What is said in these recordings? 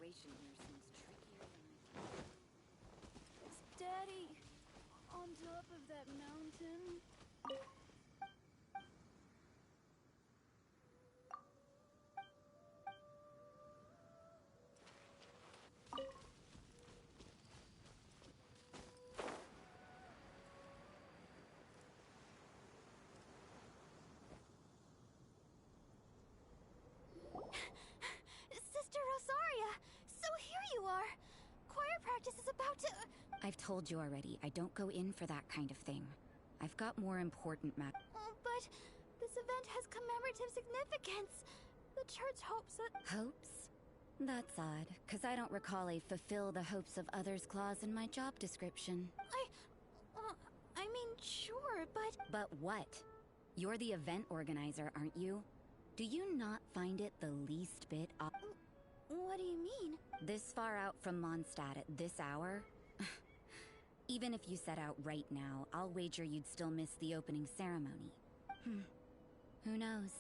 situation here seems trickier than I thought. Is Daddy on top of that mountain? Sister Rosaria! So here you are! Choir practice is about to... I've told you already, I don't go in for that kind of thing. I've got more important matters. Oh, but this event has commemorative significance. The church hopes that... Hopes? That's odd, because I don't recall a fulfill the hopes of others clause in my job description. I mean, sure, but... But what? You're the event organizer, aren't you? Do you not find it the least bit odd? What do you mean? This far out from Mondstadt at this hour? Even if you set out right now, I'll wager you'd still miss the opening ceremony. Who knows?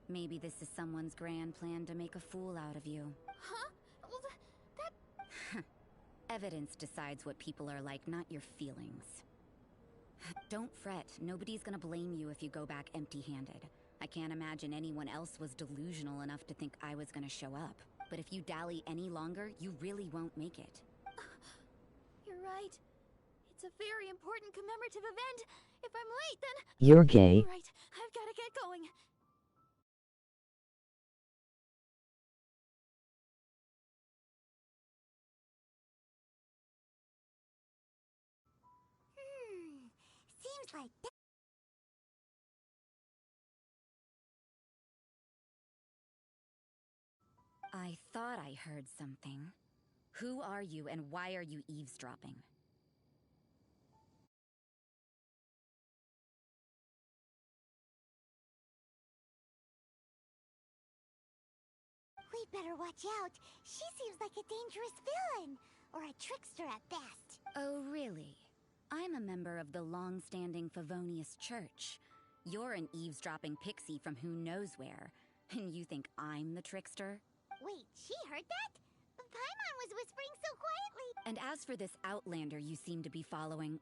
Maybe this is someone's grand plan to make a fool out of you. Huh? Well, that... Evidence decides what people are like, not your feelings. Don't fret, nobody's gonna blame you if you go back empty-handed. I can't imagine anyone else was delusional enough to think I was gonna show up. But if you dally any longer, you really won't make it. You're right. It's a very important commemorative event. If I'm late, then... You're gay. Right, I've gotta get going. Seems like that. I thought I heard something. Who are you and why are you eavesdropping? We'd better watch out. She seems like a dangerous villain. Or a trickster at best. Oh, really? I'm a member of the long-standing Favonius Church. You're an eavesdropping pixie from who knows where. And you think I'm the trickster? Wait, she heard that? Paimon was whispering so quietly. And as for this outlander you seem to be following...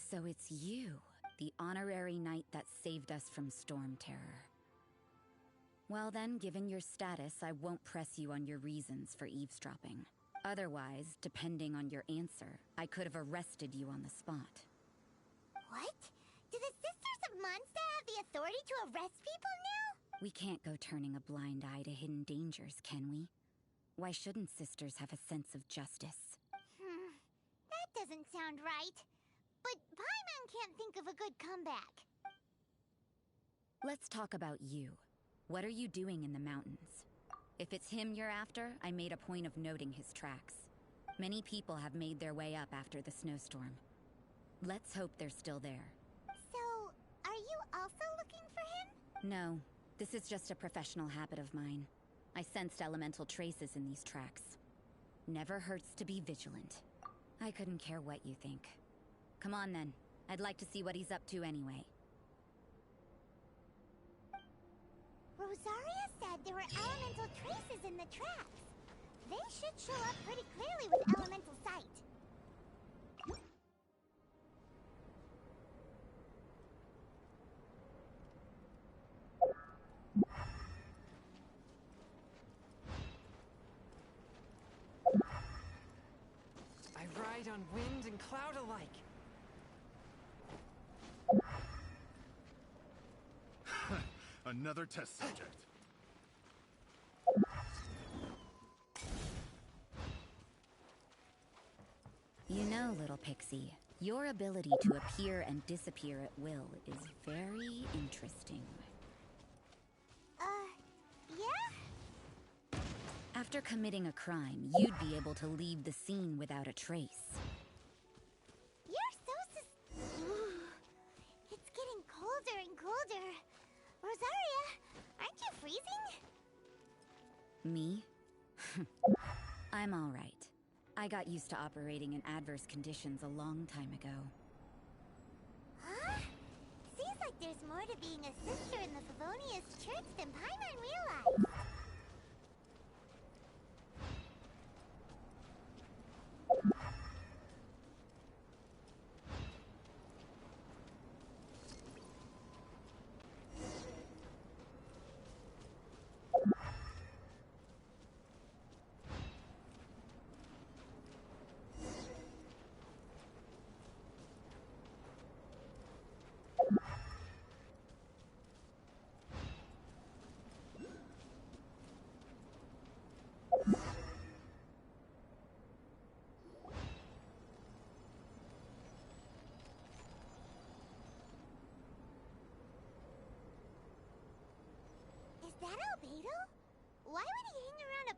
So it's you, the honorary knight that saved us from Storm Terror. Well then, given your status, I won't press you on your reasons for eavesdropping. Otherwise, depending on your answer, I could have arrested you on the spot. What? Do the Sisters of Mondstadt have the authority to arrest people now? We can't go turning a blind eye to hidden dangers, can we? Why shouldn't sisters have a sense of justice? That doesn't sound right. But Paimon can't think of a good comeback. Let's talk about you. What are you doing in the mountains? If it's him you're after, I made a point of noting his tracks. Many people have made their way up after the snowstorm. Let's hope they're still there. So, are you also looking for him? No, this is just a professional habit of mine. I sensed elemental traces in these tracks. Never hurts to be vigilant. I couldn't care what you think. Come on then, I'd like to see what he's up to anyway. Rosaria said there were elemental traces in the tracks. They should show up pretty clearly with elemental sight. I ride on wind and cloud alike. Another test subject. You know, little pixie, your ability to appear and disappear at will is very interesting. Yeah? After committing a crime, you'd be able to leave the scene without a trace. You're so It's getting colder and colder. Rosaria, aren't you freezing? Me? I'm all right. I got used to operating in adverse conditions a long time ago. Huh? Seems like there's more to being a sister in the Favonius Church than Paimon realized.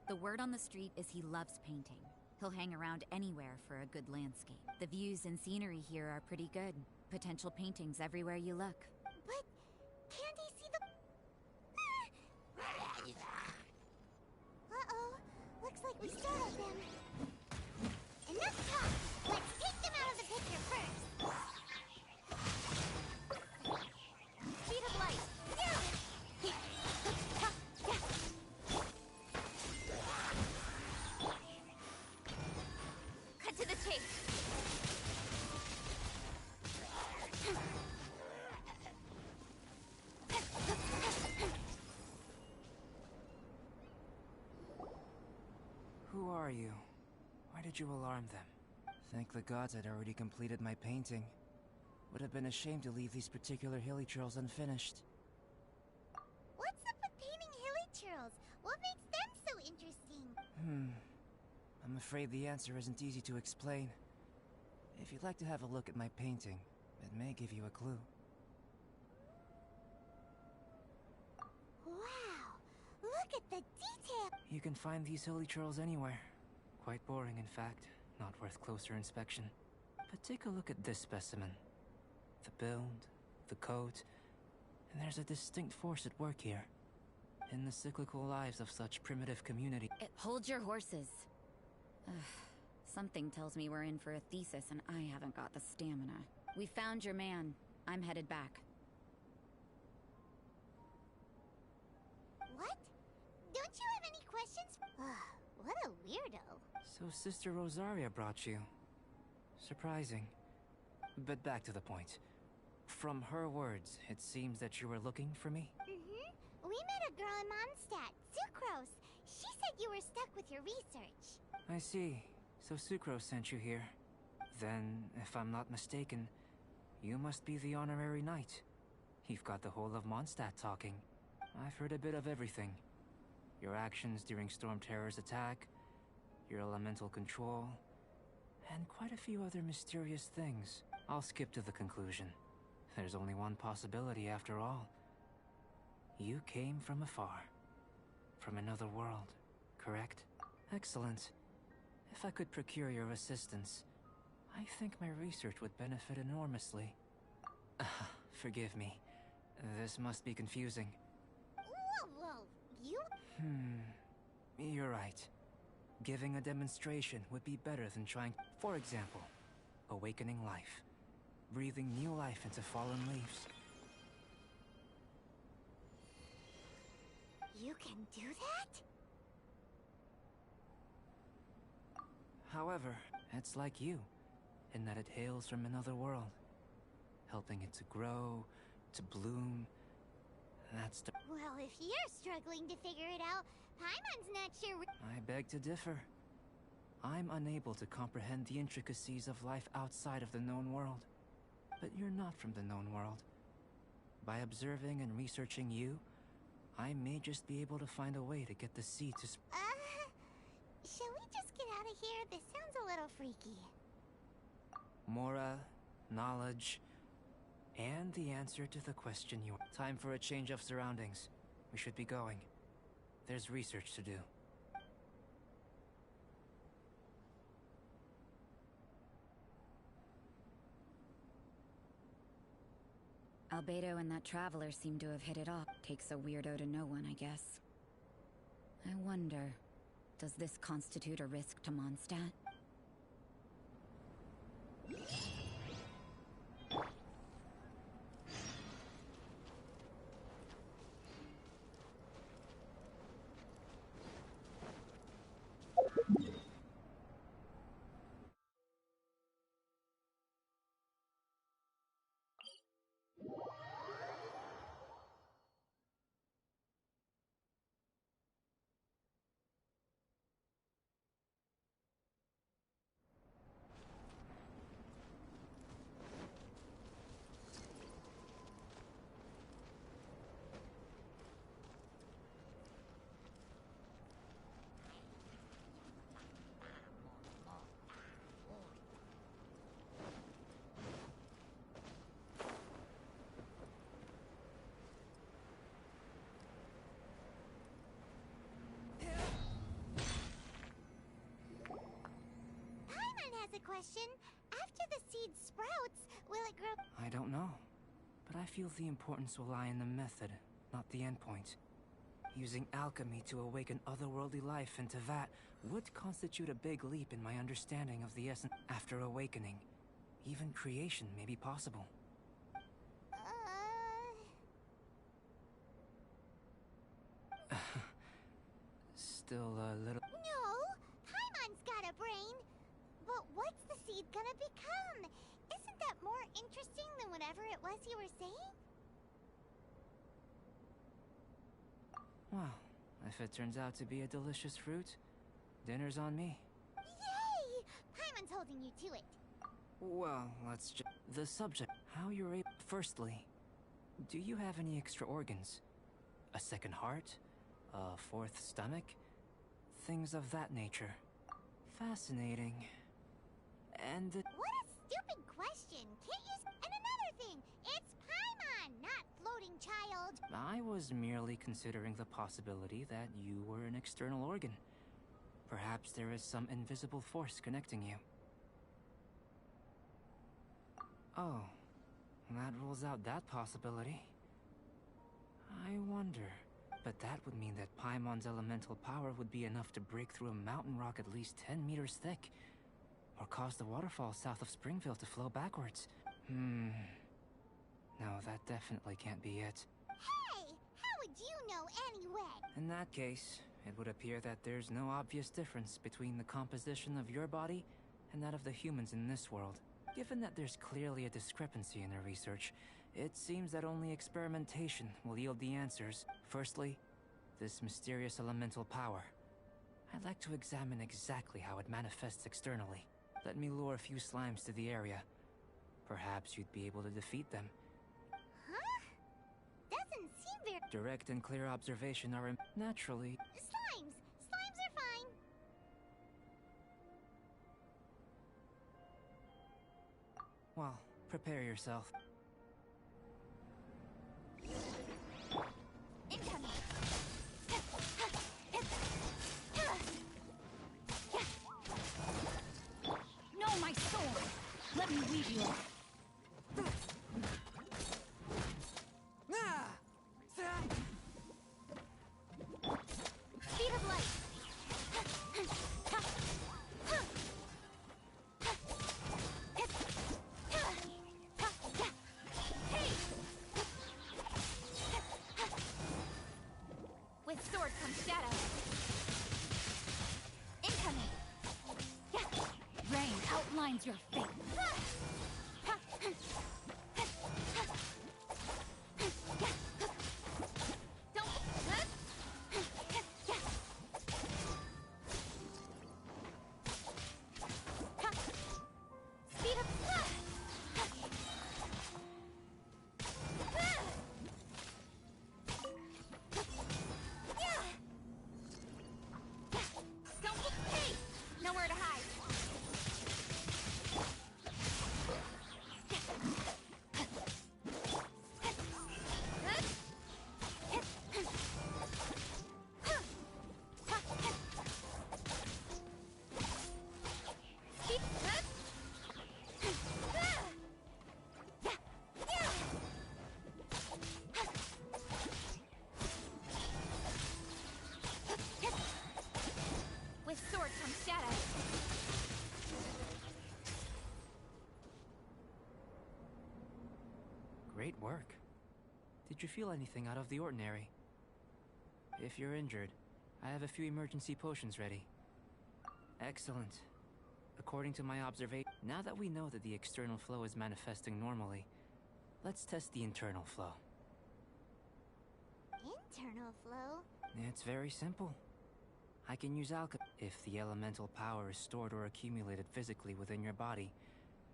The word on the street is he loves painting. He'll hang around anywhere for a good landscape. The views and scenery here are pretty good. Potential paintings everywhere you look. But can't he see the... Uh-oh. Looks like we startled them. Enough talk! Let's take them out of the picture first! Speed of light. Cut to the chase. Who are you? Why did you alarm them? Thank the gods I'd already completed my painting. Would have been a shame to leave these particular hilly trails unfinished. What's up with painting hilly churls? What makes them so interesting? I'm afraid the answer isn't easy to explain. If you'd like to have a look at my painting, it may give you a clue. Wow! Look at the detail! You can find these hilly trails anywhere. Quite boring, in fact. Not worth closer inspection. But take a look at this specimen. The build, the coat, and there's a distinct force at work here. In the cyclical lives of such primitive community. Hold your horses. Ugh, something tells me we're in for a thesis and I haven't got the stamina. We found your man. I'm headed back. What? Don't you have any questions? What a weirdo. So Sister Rosaria brought you. Surprising. But back to the point. From her words, it seems that you were looking for me? We met a girl in Mondstadt, Sucrose. She said you were stuck with your research. I see. So Sucrose sent you here. Then, if I'm not mistaken, you must be the honorary knight. You've got the whole of Mondstadt talking. I've heard a bit of everything. Your actions during Storm Terror's attack, your elemental control, and quite a few other mysterious things. I'll skip to the conclusion. There's only one possibility after all. You came from afar. From another world, correct? Excellent. If I could procure your assistance, I think my research would benefit enormously. Forgive me. This must be confusing. Whoa, you... You're right. Giving a demonstration would be better than trying... For example, awakening life. Breathing new life into fallen leaves. You can do that? However, it's like you, in that it hails from another world. Helping it to grow, to bloom. That's the... Well, if you're struggling to figure it out, Paimon's not sure... I beg to differ. I'm unable to comprehend the intricacies of life outside of the known world. But you're not from the known world. By observing and researching you, I may just be able to find a way to get the seed to shall we just get out of here? This sounds a little freaky. Mora, knowledge, and the answer to the question you... Time for a change of surroundings. We should be going. There's research to do. Albedo and that traveler seem to have hit it off. Takes a weirdo to know one, I guess. I wonder, does this constitute a risk to Mondstadt? has a question. After the seed sprouts, will it grow? I don't know, but I feel the importance will lie in the method, not the endpoint. Using alchemy to awaken otherworldly life into that would constitute a big leap in my understanding of the essence. After awakening, even creation may be possible. Still a little... No! Paimon's got a brain! But what's the seed gonna become? Isn't that more interesting than whatever it was you were saying? Well, if it turns out to be a delicious fruit, dinner's on me. Yay! Paimon's holding you to it. Well, let's just... The subject. How you're able... Firstly, do you have any extra organs? A second heart? A fourth stomach? Things of that nature. Fascinating. And... What a stupid question! Can't you... And another thing! It's Paimon, not floating child! I was merely considering the possibility that you were an external organ. Perhaps there is some invisible force connecting you. Oh, that rules out that possibility. I wonder... But that would mean that Paimon's elemental power would be enough to break through a mountain rock at least 10 meters thick. Or cause the waterfall south of Springfield to flow backwards. No, that definitely can't be it. Hey! How would you know anyway? In that case, it would appear that there's no obvious difference between the composition of your body and that of the humans in this world. Given that there's clearly a discrepancy in their research, it seems that only experimentation will yield the answers. Firstly, this mysterious elemental power. I'd like to examine exactly how it manifests externally. Let me lure a few slimes to the area. Perhaps you'd be able to defeat them. Huh? Doesn't seem very... Direct and clear observation are naturally... Slimes! Slimes are fine! Well, prepare yourself. Incoming! No, my sword! Let me weave you off. Speed of light! With sword comes shadow. Incoming. Rain outlines your fate. Don't. Speed up. Nowhere to hide. With sword comes shadow. Great work. Did you feel anything out of the ordinary? If you're injured, I have a few emergency potions ready. Excellent. According to my observation, now that we know that the external flow is manifesting normally, let's test the internal flow. Internal flow? It's very simple. I can use alchemy. If the elemental power is stored or accumulated physically within your body,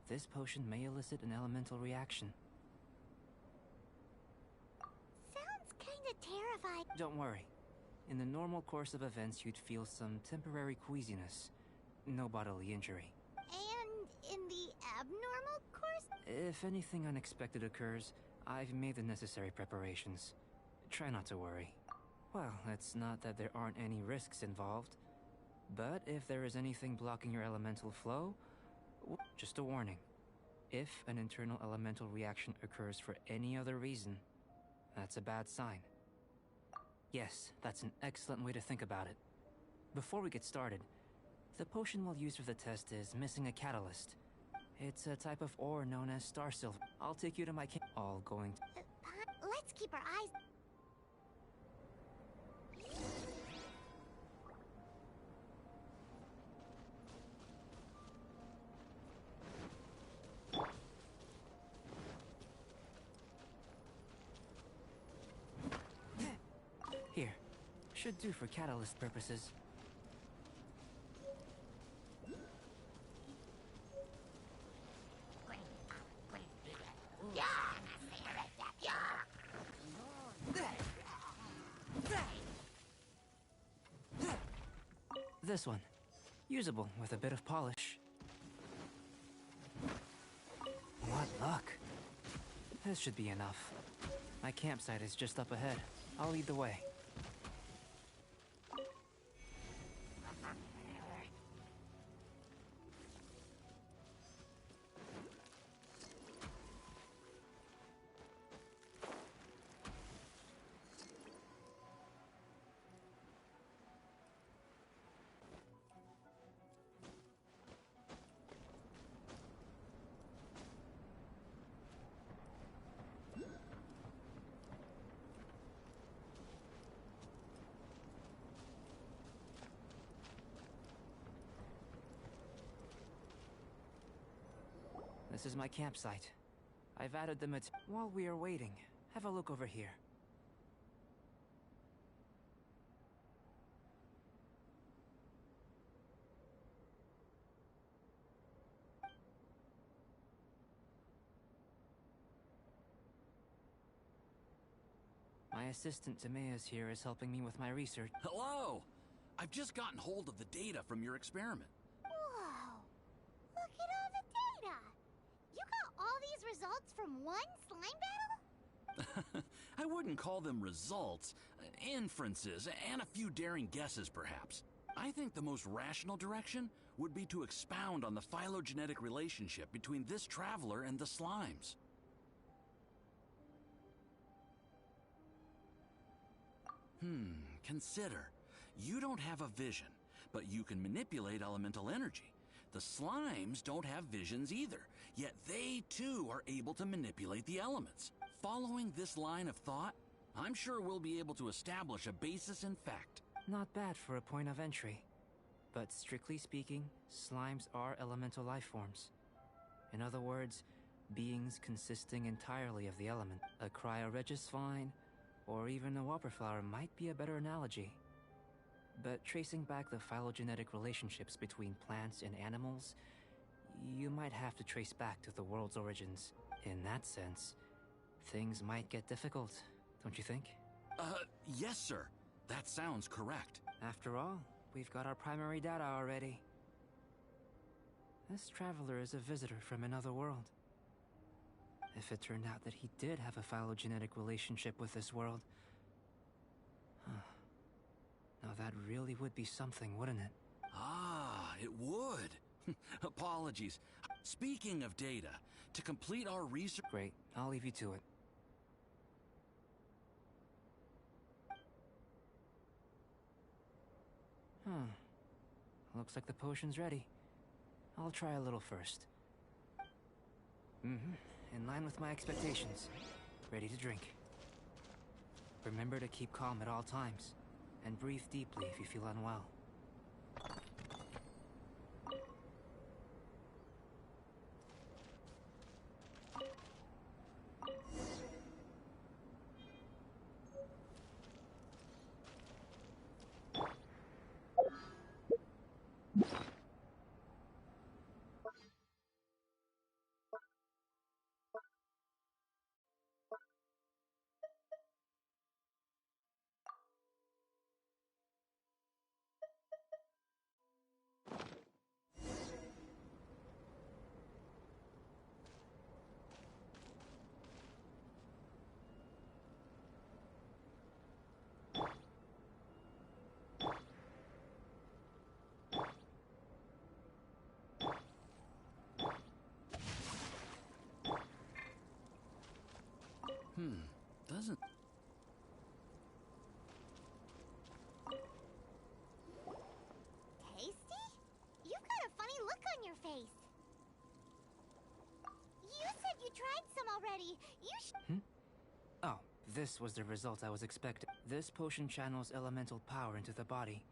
this potion may elicit an elemental reaction. Sounds kinda terrifying. Don't worry. In the normal course of events, you'd feel some temporary queasiness. No bodily injury. And in the abnormal course? If anything unexpected occurs, I've made the necessary preparations. Try not to worry. Well, it's not that there aren't any risks involved. But if there is anything blocking your elemental flow, Just a warning. If an internal elemental reaction occurs for any other reason, that's a bad sign. Yes, that's an excellent way to think about it. Before we get started, the potion we'll use for the test is missing a catalyst. It's a type of ore known as star silver. I'll take you to my all going to... Let's keep our eyes... Here. Should do for catalyst purposes. This one. Usable with a bit of polish. What luck. This should be enough. My campsite is just up ahead. I'll lead the way. This is my campsite. I've added the While we are waiting, have a look over here. My assistant Timaeus here is helping me with my research. Hello! I've just gotten hold of the data from your experiment. Whoa! Look at all the data! You got all these results from one slime battle? I wouldn't call them results, inferences, and a few daring guesses perhaps. I think the most rational direction would be to expound on the phylogenetic relationship between this traveler and the slimes. Consider. You don't have a vision, but you can manipulate elemental energy. The slimes don't have visions either, yet they too are able to manipulate the elements. Following this line of thought, I'm sure we'll be able to establish a basis in fact. Not bad for a point of entry. But strictly speaking, slimes are elemental life forms. In other words, beings consisting entirely of the element. A cryoregis vine, or even a whopperflower might be a better analogy. But tracing back the phylogenetic relationships between plants and animals, you might have to trace back to the world's origins. In that sense, things might get difficult, don't you think? Yes, sir. That sounds correct. After all, we've got our primary data already. This traveler is a visitor from another world. If it turned out that he did have a phylogenetic relationship with this world... Now that really would be something, wouldn't it? Ah, it would. Apologies. Speaking of data, to complete our research... Great, I'll leave you to it. Looks like the potion's ready. I'll try a little first. In line with my expectations. Ready to drink. Remember to keep calm at all times, and breathe deeply if you feel unwell. You tried some already. Oh, this was the result I was expecting. This potion channels elemental power into the body.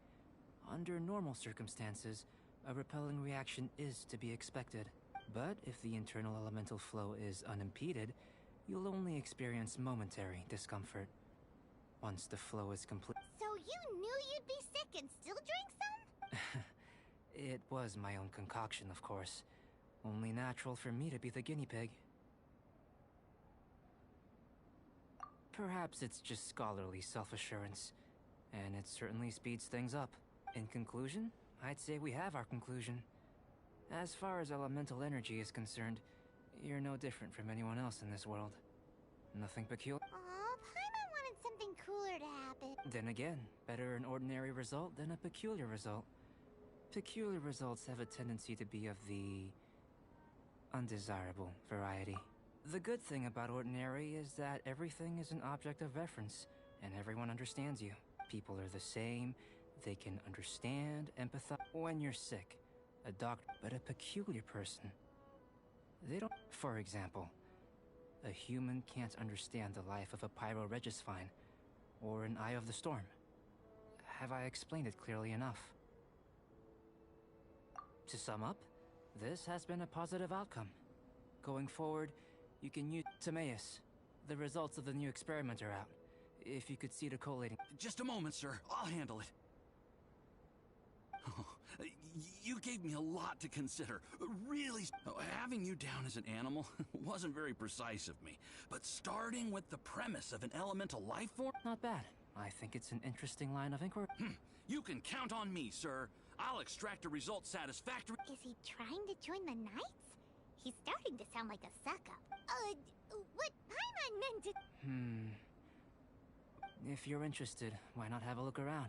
Under normal circumstances, a repelling reaction is to be expected. But if the internal elemental flow is unimpeded, you'll only experience momentary discomfort. Once the flow is complete... So you knew you'd be sick and still drank some? It was my own concoction, of course. Only natural for me to be the guinea pig. Perhaps it's just scholarly self-assurance, and it certainly speeds things up. In conclusion, I'd say we have our conclusion. As far as elemental energy is concerned, you're no different from anyone else in this world. Nothing peculiar. Aw, Paimon wanted something cooler to happen. Then again, better an ordinary result than a peculiar result. Peculiar results have a tendency to be of the undesirable variety. The good thing about ordinary is that everything is an object of reference, and everyone understands you. People are the same, they can understand, empathize. When you're sick, a doctor, but a peculiar person. They don't... For example, a human can't understand the life of a pyro-regisvine, or an eye of the storm. Have I explained it clearly enough? To sum up, this has been a positive outcome. Going forward, you can use Timaeus. The results of the new experiment are out. If you could see the collating... Just a moment, sir. I'll handle it. Oh, you gave me a lot to consider. Really, having you down as an animal wasn't very precise of me. But starting with the premise of an elemental life form... Not bad. I think it's an interesting line of inquiry. You can count on me, sir. I'll extract a result satisfactory... Is he trying to join the Knights? He's starting to sound like a suck-up. What Paimon meant to... If you're interested, why not have a look around?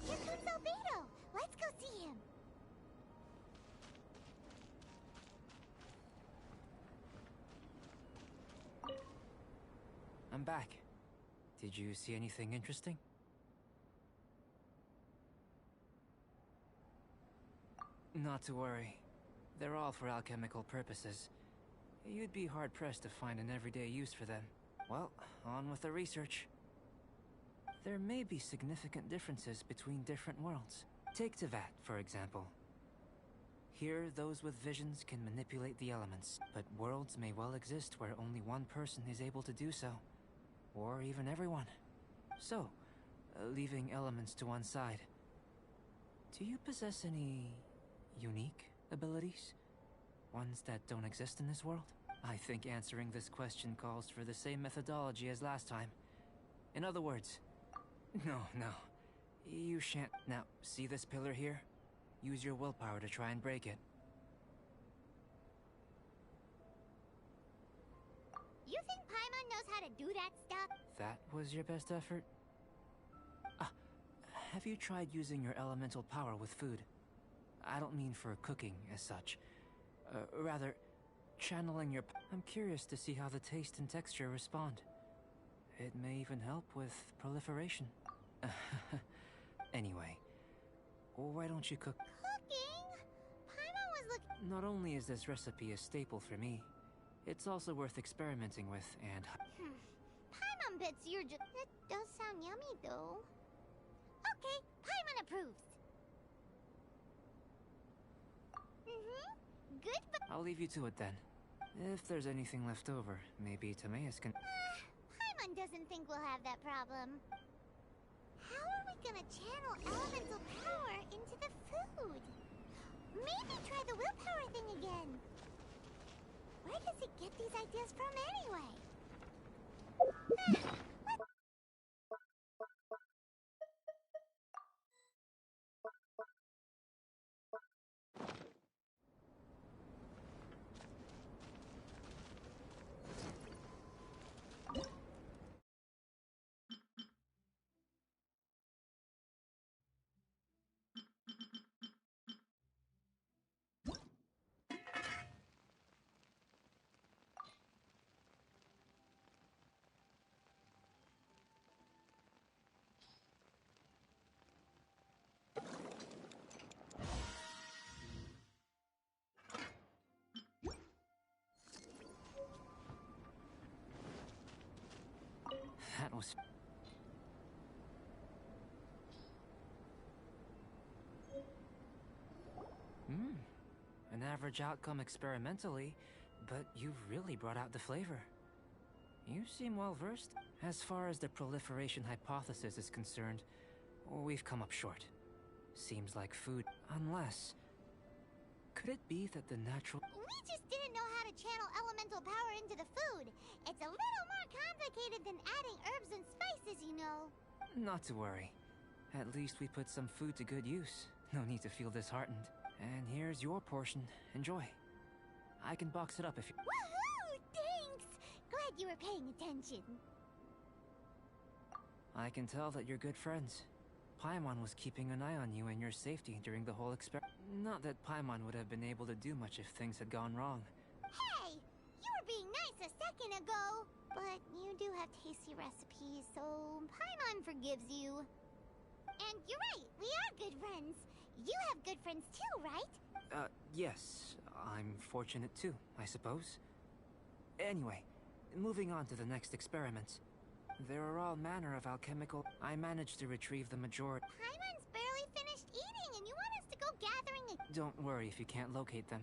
Here comes Albedo! Let's go see him! I'm back. Did you see anything interesting? Not to worry. They're all for alchemical purposes. You'd be hard-pressed to find an everyday use for them. Well, on with the research. There may be significant differences between different worlds. Take Tevat, for example. Here, those with visions can manipulate the elements, but worlds may well exist where only one person is able to do so. Or even everyone. So, leaving elements to one side, do you possess any unique abilities? Ones that don't exist in this world? I think answering this question calls for the same methodology as last time. In other words, no. You shan't. Now, see this pillar here? Use your willpower to try and break it. You think Paimon knows how to do that stuff? That was your best effort? Have you tried using your elemental power with food? I don't mean for cooking as such. Rather, channeling your... I'm curious to see how the taste and texture respond. It may even help with proliferation. Anyway, why don't you cook? Cooking? Paimon was looking. Not only is this recipe a staple for me, it's also worth experimenting with, and... Paimon bets you're just. That does sound yummy, though. Okay, Paimon approves. Good, but. I'll leave you to it then. If there's anything left over, maybe Timaeus can... Paimon doesn't think we'll have that problem. How are we gonna channel elemental power into the food? Maybe try the willpower thing again. Where does it get these ideas from anyway? That was... An average outcome experimentally, but you've really brought out the flavor. You seem well versed. As far as the proliferation hypothesis is concerned, we've come up short. Seems like food, unless... Could it be that the natural... We just didn't know how to channel elemental power into the food. It's a little more complicated than adding herbs and spices, you know. Not to worry. At least we put some food to good use. No need to feel disheartened. And here's your portion. Enjoy. I can box it up if you... Woohoo! Thanks! Glad you were paying attention. I can tell that you're good friends. Paimon was keeping an eye on you and your safety during the whole experiment. Not that Paimon would have been able to do much if things had gone wrong. Hey! You were being nice a second ago! But you do have tasty recipes, so Paimon forgives you. And you're right, we are good friends. You have good friends too, right? Yes. I'm fortunate too, I suppose. Anyway, moving on to the next experiment. There are all manner of alchemical... I managed to retrieve the majority... Paimon's barely finished eating and you want us to go gathering a... Don't worry if you can't locate them.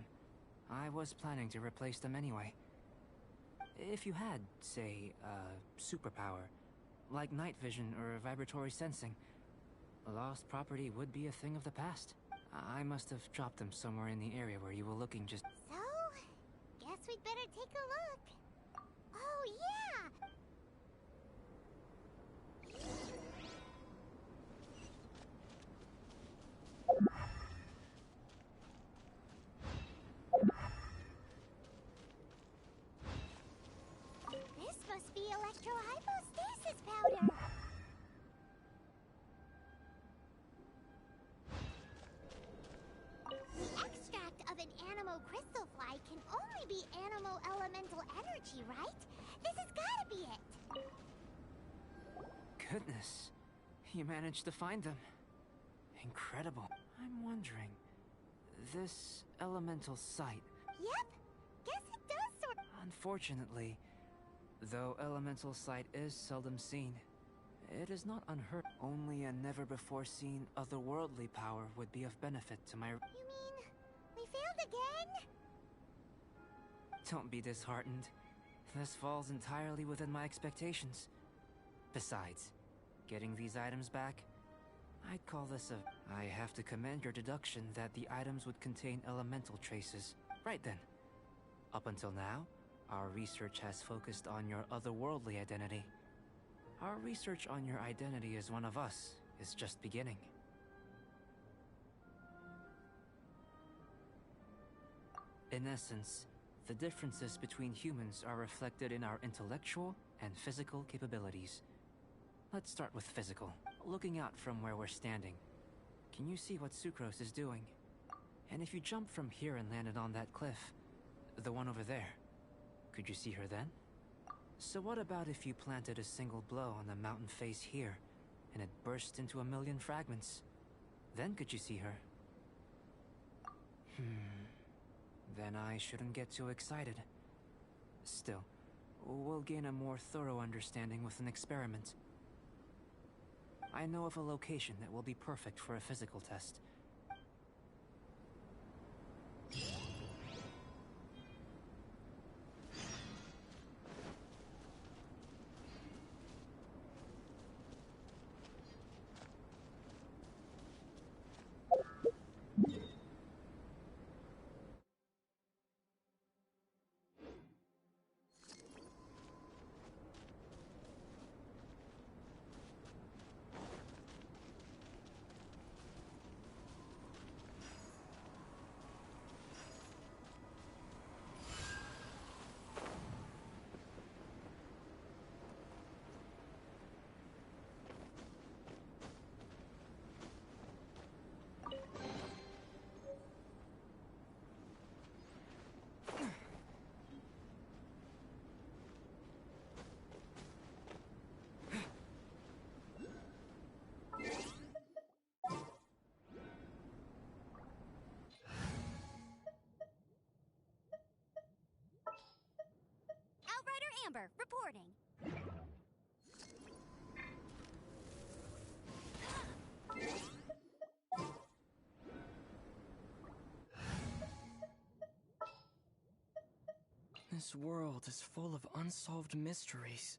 I was planning to replace them anyway. If you had, say, superpower, like night vision or vibratory sensing, lost property would be a thing of the past. I must have dropped them somewhere in the area where you were looking just... So, guess we'd better take a look. Oh, yeah! This must be electrohypostasis powder. The extract of an animo crystal fly can only be animo elemental energy, right? This has gotta be it. Goodness. You managed to find them. Incredible. I'm wondering... This elemental sight... Yep, guess it does sort... Unfortunately, though elemental sight is seldom seen, it is not unheard. Only a never-before-seen otherworldly power would be of benefit to my... You mean, we failed again? Don't be disheartened. This falls entirely within my expectations. Besides, getting these items back, I'd call this a... I have to commend your deduction that the items would contain elemental traces. Right then. Up until now, our research has focused on your otherworldly identity. Our research on your identity as one of us is just beginning. In essence, the differences between humans are reflected in our intellectual and physical capabilities. Let's start with physical. Looking out from where we're standing, can you see what Sucrose is doing? And if you jumped from here and landed on that cliff, the one over there, could you see her then? So what about if you planted a single blow on the mountain face here, and it burst into a million fragments? Then could you see her? Then I shouldn't get too excited. Still, we'll gain a more thorough understanding with an experiment. I know of a location that will be perfect for a physical test. Outrider Amber, reporting. This world is full of unsolved mysteries.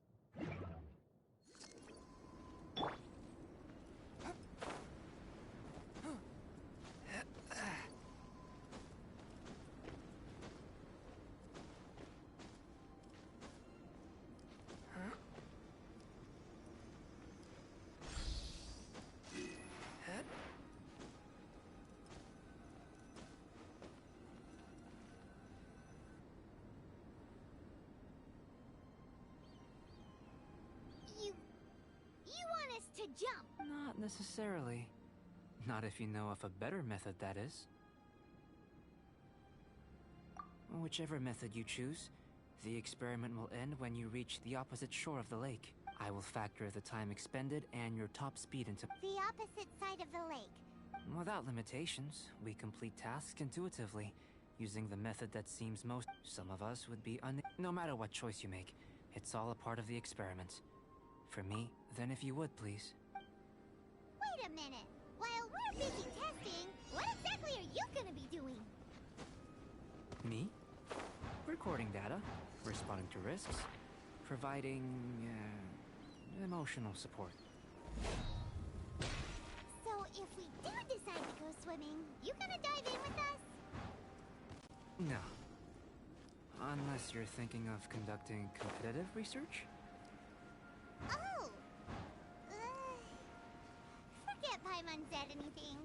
You want us to jump? Not necessarily. Not if you know of a better method, that is. Whichever method you choose, the experiment will end when you reach the opposite shore of the lake. I will factor the time expended and your top speed into... The opposite side of the lake. Without limitations, we complete tasks intuitively, using the method that seems most... Some of us would be No matter what choice you make, it's all a part of the experiment. For me, then if you would, please. Wait a minute. While we're busy testing, what exactly are you gonna be doing? Me? Recording data, responding to risks, providing... emotional support. So if we do decide to go swimming, you gonna dive in with us? No. Unless you're thinking of conducting competitive research? Oh! Forget Paimon said anything.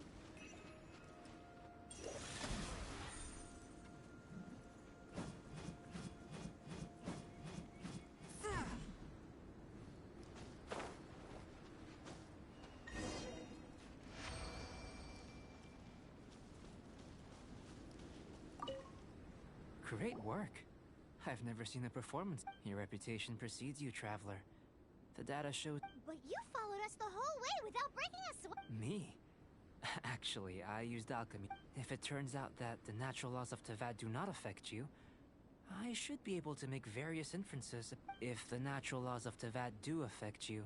Great work. I've never seen a performance. Your reputation precedes you, traveler. The data showed... But you followed us the whole way without breaking a sweat. Me? Actually, I used alchemy. If it turns out that the natural laws of Tavad do not affect you, I should be able to make various inferences. If the natural laws of Tavad do affect you,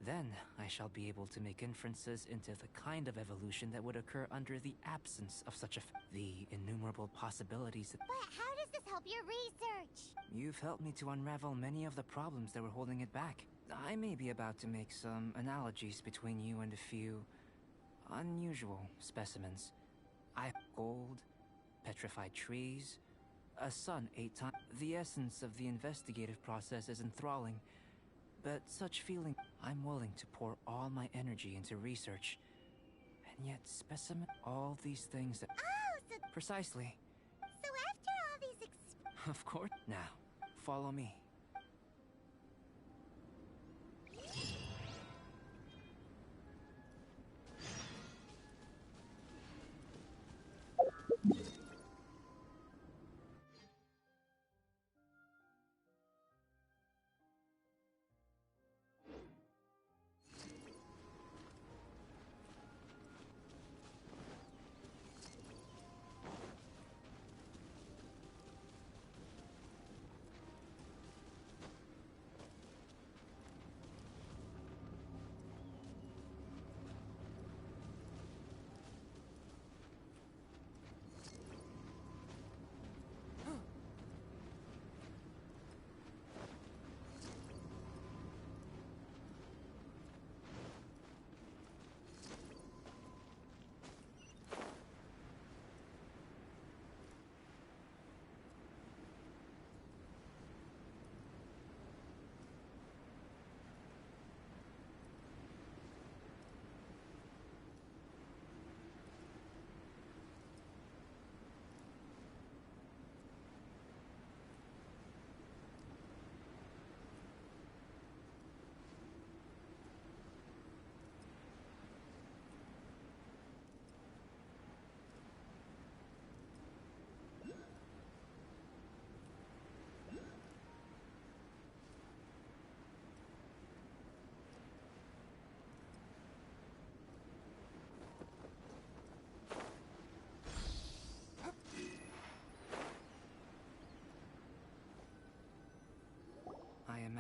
then I shall be able to make inferences into the kind of evolution that would occur under the absence of such a... The innumerable possibilities that... But how does this help your research? You've helped me to unravel many of the problems that were holding it back. I may be about to make some analogies between you and a few... unusual specimens. Gold, petrified trees, a sun 8 times... The essence of the investigative process is enthralling, but such feeling... I'm willing to pour all my energy into research. And yet specimen... All these things that... Oh, so Precisely. after all these Of course. Now, follow me.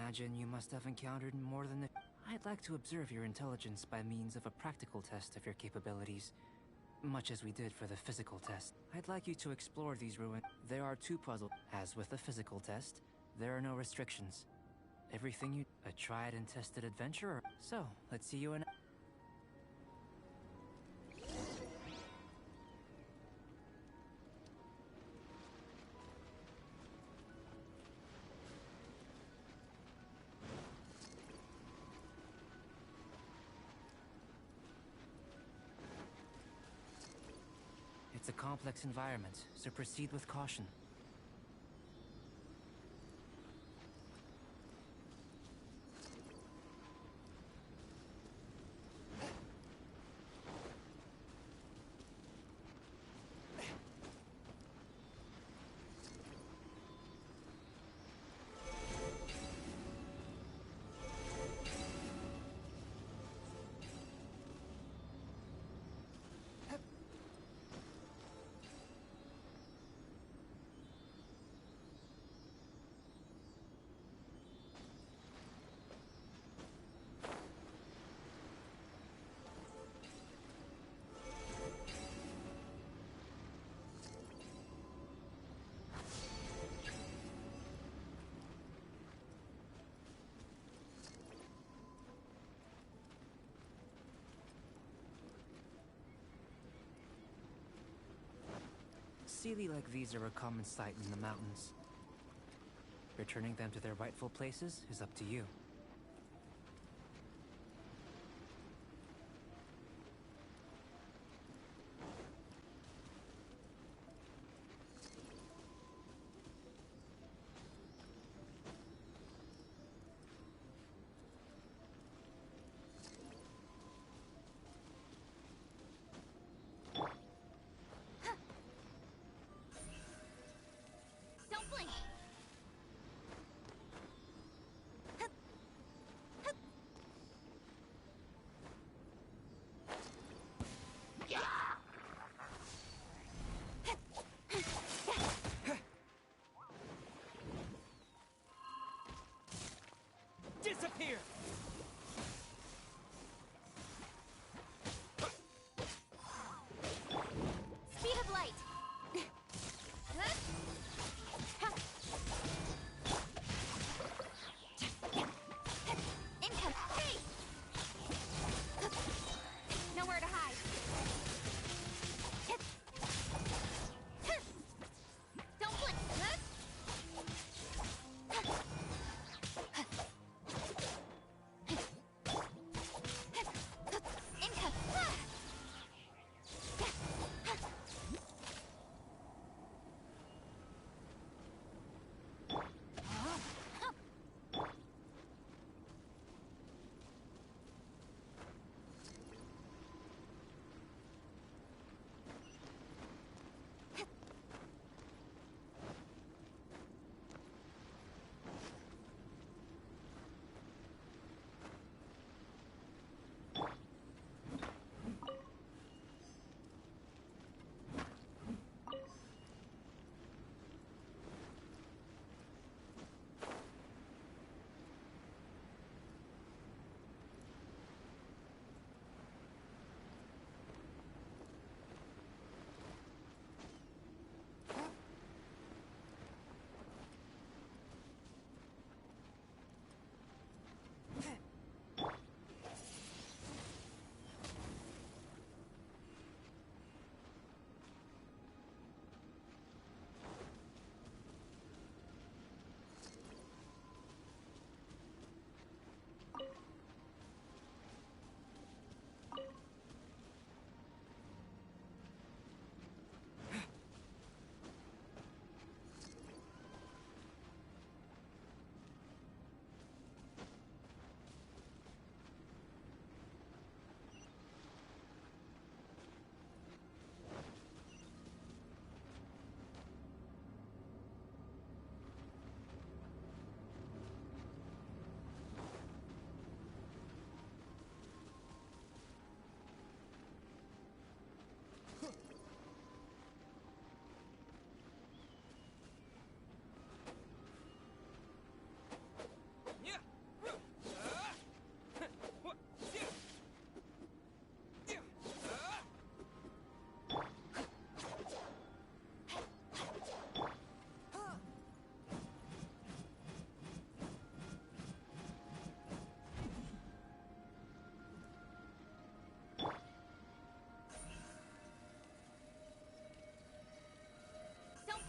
imagine you must have encountered more than the... I'd like to observe your intelligence by means of a practical test of your capabilities, much as we did for the physical test. I'd like you to explore these ruins. There are 2 puzzles. As with the physical test, there are no restrictions. Everything you... A tried and tested adventurer. So, let's see you in... It's a complex environment, so proceed with caution. Sealy like these are a common sight in the mountains. Returning them to their rightful places is up to you. Don't blink.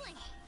feeling.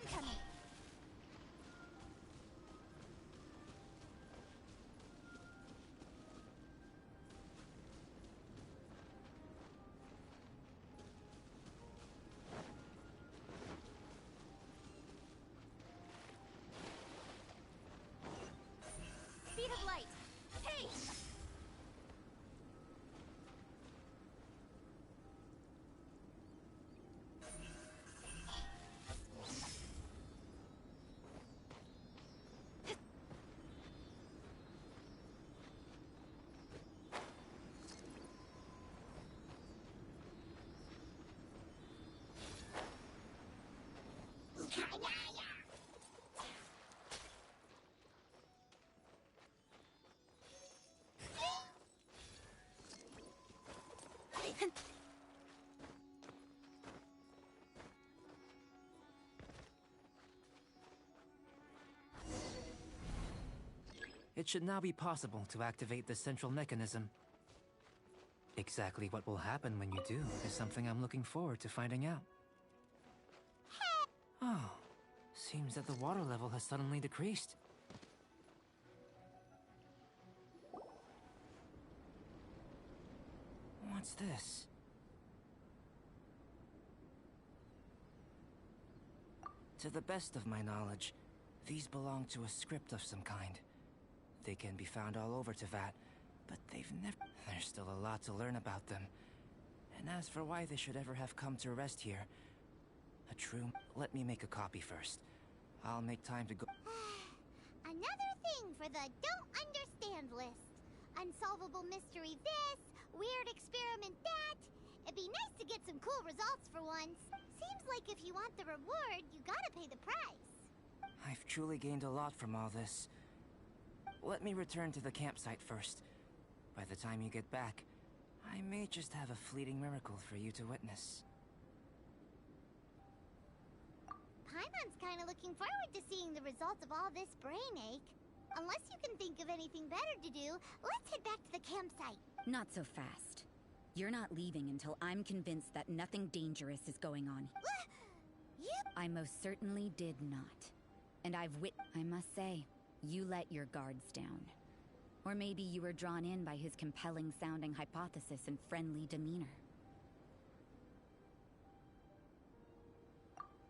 incoming! Speed of light! Hey! It should now be possible to activate the central mechanism. Exactly what will happen when you do is something I'm looking forward to finding out. Oh, seems that the water level has suddenly decreased. What's this? To the best of my knowledge, these belong to a script of some kind. They can be found all over Teyvat, but there's still a lot to learn about them. And as for why they should ever have come to rest here, let me make a copy first. I'll make time to go. Another thing for the don't understand list. Unsolvable mystery this, weird experiment that. It'd be nice to get some cool results for once. Seems like if you want the reward, you gotta pay the price. I've truly gained a lot from all this. Let me return to the campsite first. By the time you get back, I may just have a fleeting miracle for you to witness. Paimon's kinda looking forward to seeing the results of all this brain ache. Unless you can think of anything better to do, let's head back to the campsite. Not so fast. You're not leaving until I'm convinced that nothing dangerous is going on. Yep. I most certainly did not. And I must say, you let your guards down. Or maybe you were drawn in by his compelling-sounding hypothesis and friendly demeanor.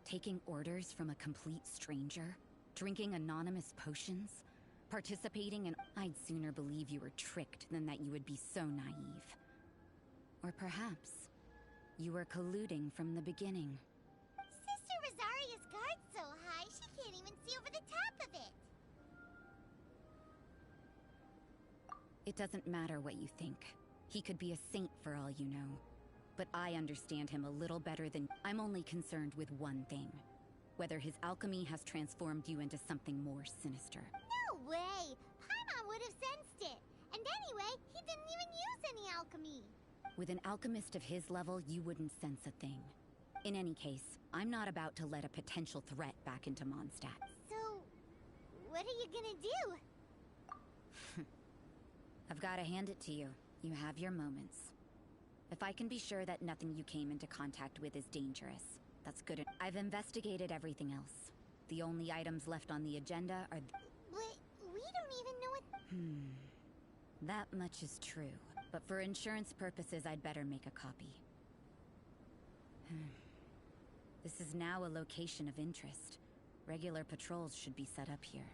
Taking orders from a complete stranger? Drinking anonymous potions? Participating in... I'd sooner believe you were tricked than that you would be so naive. Or perhaps, you were colluding from the beginning. Sister Rosaria's guard's so high, she can't even see over the top of it. It doesn't matter what you think. He could be a saint for all you know. But I understand him a little better than... I'm only concerned with one thing. Whether his alchemy has transformed you into something more sinister. No way! Paimon would have sensed it. And anyway, he didn't even use any alchemy. With an alchemist of his level, you wouldn't sense a thing. In any case, I'm not about to let a potential threat back into Mondstadt. So, what are you gonna do? I've gotta hand it to you. You have your moments. If I can be sure that nothing you came into contact with is dangerous, that's good. I've investigated everything else. The only items left on the agenda are... But we don't even know what... That much is true. But for insurance purposes, I'd better make a copy. This is now a location of interest. Regular patrols should be set up here.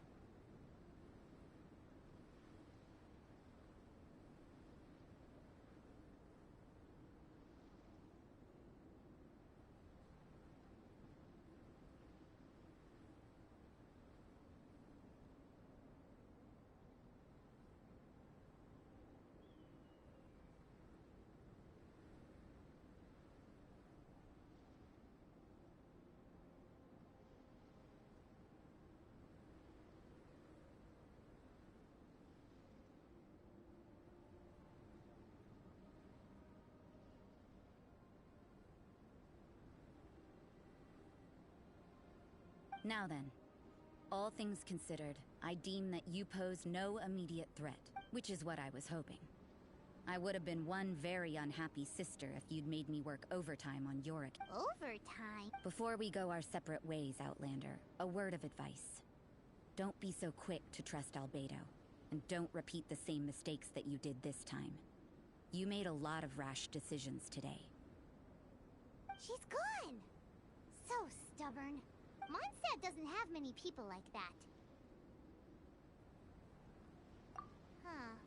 Now then, all things considered, I deem that you pose no immediate threat, which is what I was hoping. I would have been one very unhappy sister if you'd made me work overtime on your account. Overtime? Before we go our separate ways, Outlander, a word of advice. Don't be so quick to trust Albedo, and don't repeat the same mistakes that you did this time. You made a lot of rash decisions today. She's gone! So stubborn. Mondstadt doesn't have many people like that. Huh.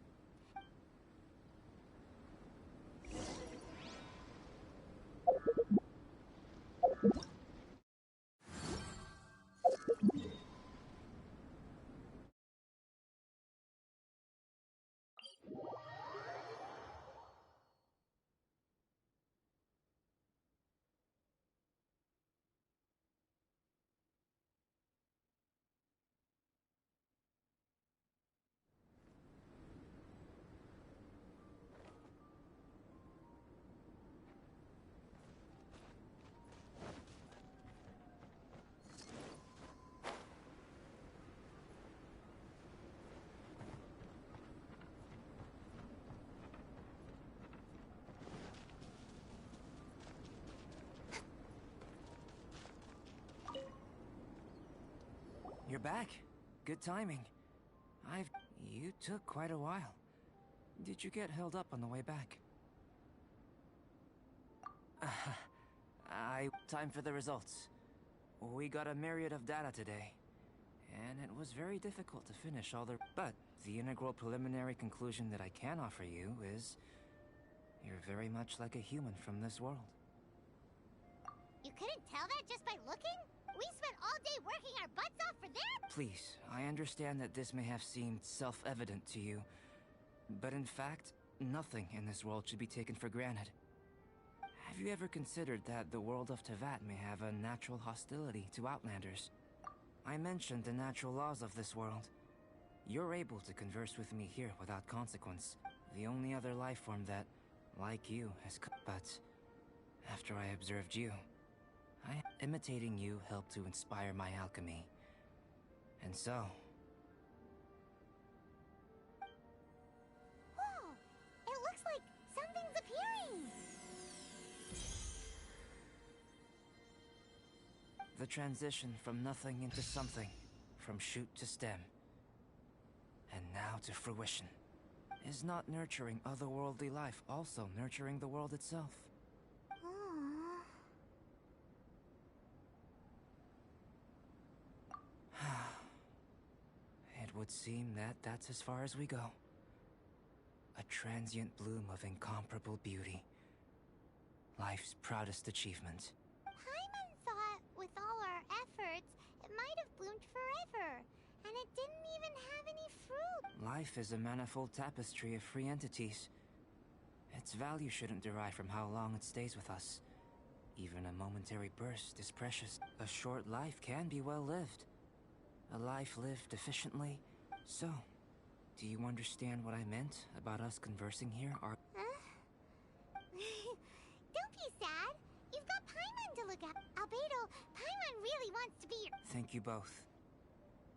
You're back. Good timing. You took quite a while. Did you get held up on the way back? Time for the results. We got a myriad of data today, and it was very difficult to finish all the... But the integral preliminary conclusion that I can offer you is... You're very much like a human from this world. You couldn't tell that just by looking? We spent all day working our butts off for that? Please, I understand that this may have seemed self-evident to you, but in fact, nothing in this world should be taken for granted. Have you ever considered that the world of Tevat may have a natural hostility to Outlanders? I mentioned the natural laws of this world. You're able to converse with me here without consequence. The only other life form that, like you, has... But, after I observed you, imitating you helped to inspire my alchemy. And so... Whoa! It looks like something's appearing! The transition from nothing into something, from shoot to stem, and now to fruition. Is not nurturing otherworldly life also nurturing the world itself? It would seem that that's as far as we go. A transient bloom of incomparable beauty. Life's proudest achievement. Paimon thought, with all our efforts, it might have bloomed forever, and it didn't even have any fruit. Life is a manifold tapestry of free entities. Its value shouldn't derive from how long it stays with us. Even a momentary burst is precious. A short life can be well lived. A life lived efficiently. So, do you understand what I meant about us conversing here? Huh? Don't be sad. You've got Paimon to look at. Albedo, Paimon really wants to be your... Thank you both.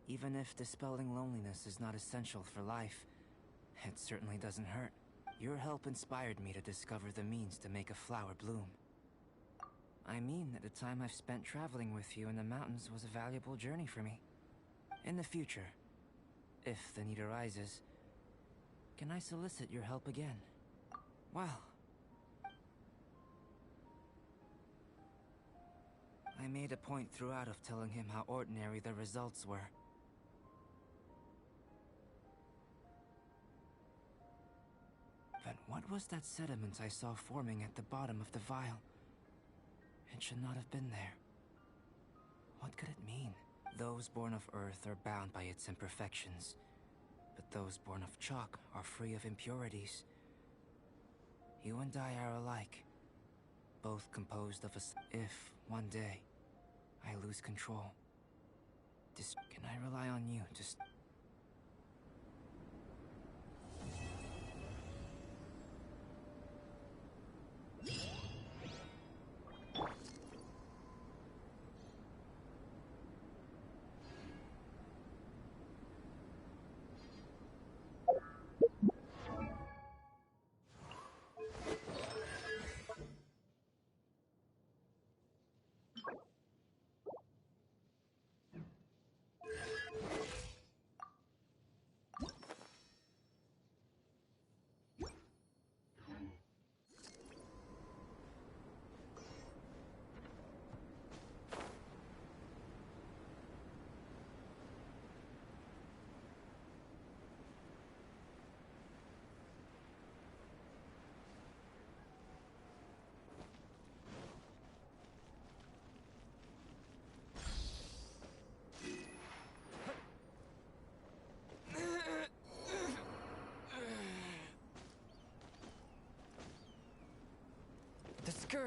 Even if dispelling loneliness is not essential for life, it certainly doesn't hurt. Your help inspired me to discover the means to make a flower bloom. I mean that the time I've spent traveling with you in the mountains was a valuable journey for me. In the future, if the need arises, can I solicit your help again? Well... I made a point throughout of telling him how ordinary the results were. But what was that sediment I saw forming at the bottom of the vial? It should not have been there. What could it mean? Those born of Earth are bound by its imperfections, but those born of chalk are free of impurities. You and I are alike, both composed of If, one day, I lose control, can I rely on you to...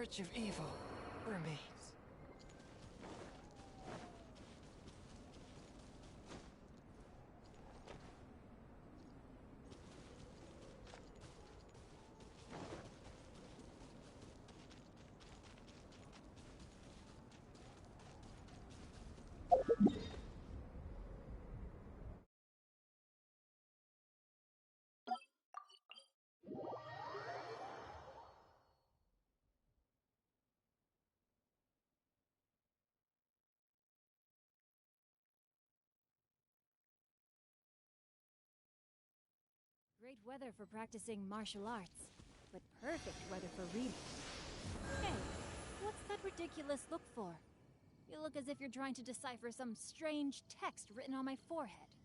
scourge of evil remains. Great weather for practicing martial arts, but perfect weather for reading. Hey, what's that ridiculous look for? You look as if you're trying to decipher some strange text written on my forehead.